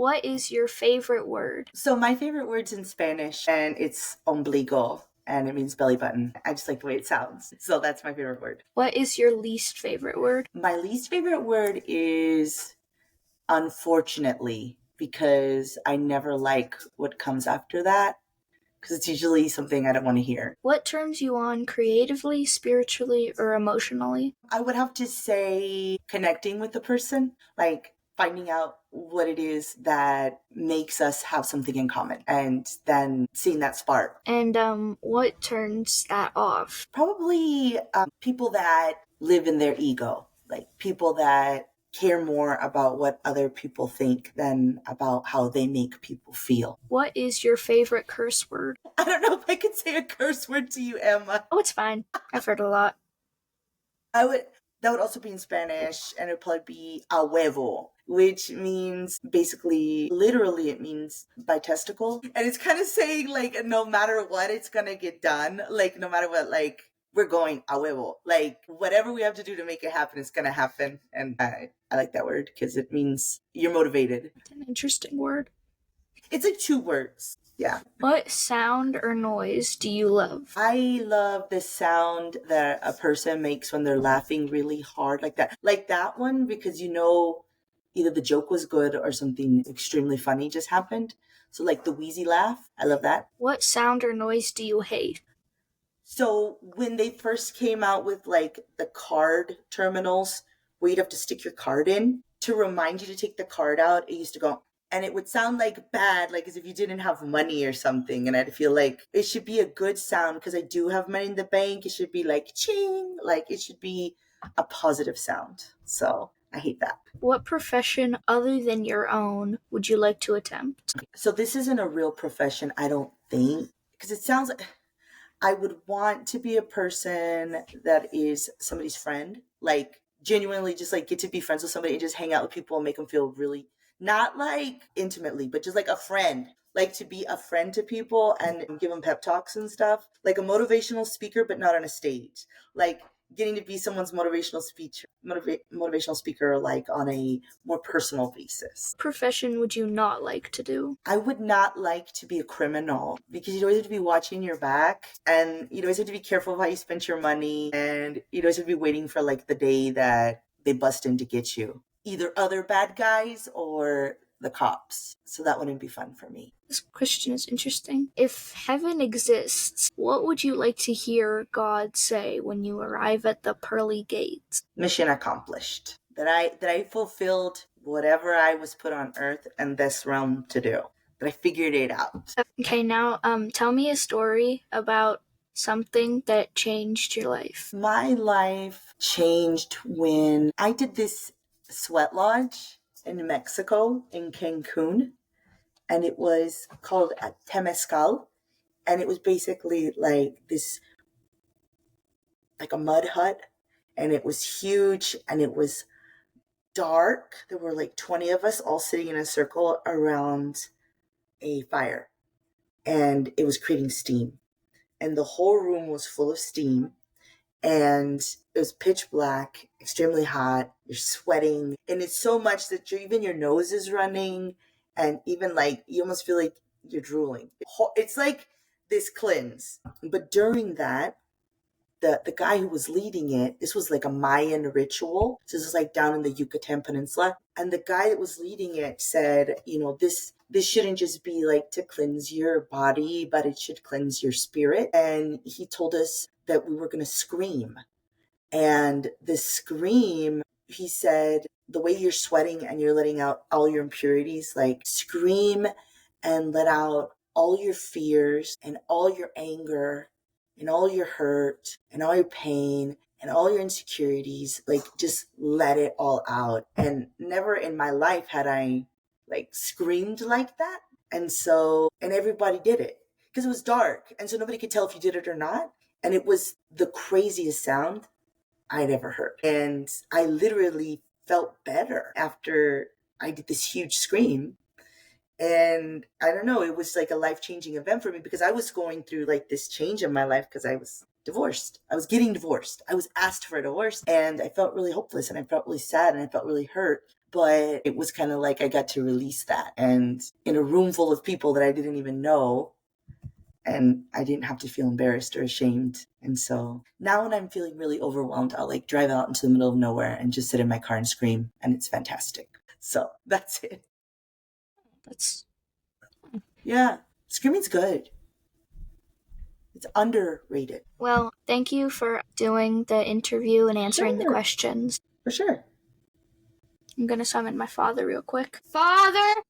What is your favorite word? So my favorite word's in Spanish, and it's ombligo, and it means belly button. I just like the way it sounds. So that's my favorite word. What is your least favorite word? My least favorite word is unfortunately, because I never like what comes after that, because it's usually something I don't want to hear. What turns you on creatively, spiritually, or emotionally? I would have to say connecting with the person, like finding out what it is that makes us have something in common and then seeing that spark. And what turns that off? Probably people that live in their ego, like people that care more about what other people think than about how they make people feel. What is your favorite curse word? I don't know if I could say a curse word to you, Emma. Oh, it's fine. I've heard a lot. That would also be in Spanish, and it would probably be a huevo, which means basically, literally, it means by testicle. And it's kind of saying, like, no matter what, it's gonna get done. Like, no matter what, like, we're going a huevo. Like, whatever we have to do to make it happen, it's gonna happen. And I like that word because it means you're motivated. It's an interesting word. It's like 2 words. Yeah. What sound or noise do you love? I love the sound that a person makes when they're laughing really hard, like that. Like that one, because you know either the joke was good or something extremely funny just happened. So like the wheezy laugh, I love that. What sound or noise do you hate? So when they first came out with like the card terminals where you'd have to stick your card in to remind you to take the card out, it used to go, and it would sound like bad, like as if you didn't have money or something. And I'd feel like it should be a good sound because I do have money in the bank. It should be like ching, like it should be a positive sound. So I hate that. What profession other than your own would you like to attempt? So this isn't a real profession, I don't think, because it sounds like I would want to be a person that is somebody's friend, like genuinely just like get to be friends with somebody and just hang out with people and make them feel really, not like intimately, but just like a friend, like to be a friend to people and give them pep talks and stuff, like a motivational speaker, but not on a stage, like getting to be someone's motivational speaker, like on a more personal basis. What profession would you not like to do? I would not like to be a criminal because you'd always have to be watching your back and you'd always have to be careful of how you spend your money and you'd always have to be waiting for like the day that they bust in to get you. Either other bad guys or the cops. So that wouldn't be fun for me. This question is interesting. If heaven exists, what would you like to hear God say when you arrive at the pearly gates? Mission accomplished. That I fulfilled whatever I was put on earth and this realm to do. That I figured it out. Okay, now tell me a story about something that changed your life. My life changed when I did this sweat lodge in Mexico, in Cancun, and it was called Temescal, and it was basically like this, like a mud hut, and it was huge, and it was dark. There were like 20 of us all sitting in a circle around a fire, and it was creating steam, and the whole room was full of steam, and it was pitch black, extremely hot, you're sweating, and it's so much that even your nose is running, and even like you almost feel like you're drooling. It's like this cleanse. But during that, the guy who was leading it, this was like a Mayan ritual. So this is like down in the Yucatan Peninsula. And the guy that was leading it said, this shouldn't just be like to cleanse your body, but it should cleanse your spirit. And he told us that we were going to scream. And the scream, he said, the way you're sweating and you're letting out all your impurities, like scream and let out all your fears and all your anger and all your hurt and all your pain and all your insecurities, like just let it all out. And never in my life had I like screamed like that. And everybody did it because it was dark. And so nobody could tell if you did it or not. And it was the craziest sound I'd ever heard. And I literally felt better after I did this huge scream. And I don't know, it was like a life-changing event for me because I was going through like this change in my life because I was divorced. I was getting divorced. I was asked for a divorce and I felt really hopeless and I felt really sad and I felt really hurt. but it was kind of like I got to release that. And in a room full of people that I didn't even know, and I didn't have to feel embarrassed or ashamed. And so now when I'm feeling really overwhelmed, I'll like drive out into the middle of nowhere and just sit in my car and scream, and it's fantastic. So that's it. Yeah, screaming's good. It's underrated. Well, thank you for doing the interview and answering the Sure. questions. For sure. I'm gonna summon my father real quick. Father!